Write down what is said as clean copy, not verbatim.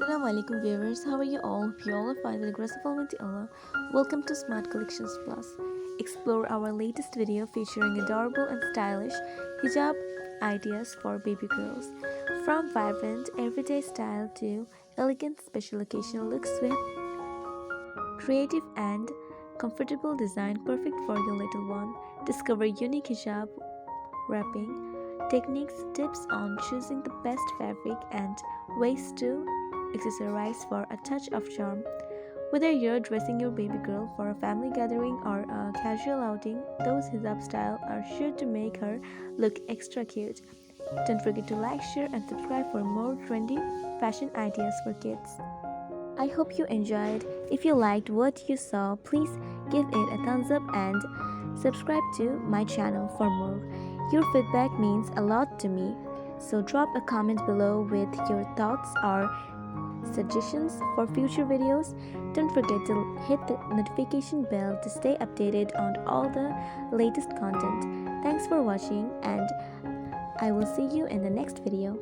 Assalamu alaikum viewers, how are you all? Hope you all are fine with the grace of Almighty Allah. Welcome to Smart Collections Plus. Explore our latest video featuring adorable and stylish hijab ideas for baby girls. From vibrant everyday style to elegant special occasion looks with creative and comfortable design perfect for your little one. Discover unique hijab wrapping techniques, tips on choosing the best fabric, and ways to accessorize for a touch of charm. Whether you're dressing your baby girl for a family gathering or a casual outing, those hijab style are sure to make her look extra cute. Don't forget to like, share, and subscribe for more trendy fashion ideas for kids. I hope you enjoyed. If you liked what you saw, please give it a thumbs up and subscribe to my channel for more. Your feedback means a lot to me, so drop a comment below with your thoughts or suggestions for future videos. Don't forget to hit the notification bell to stay updated on all the latest content. Thanks for watching, and I will see you in the next video.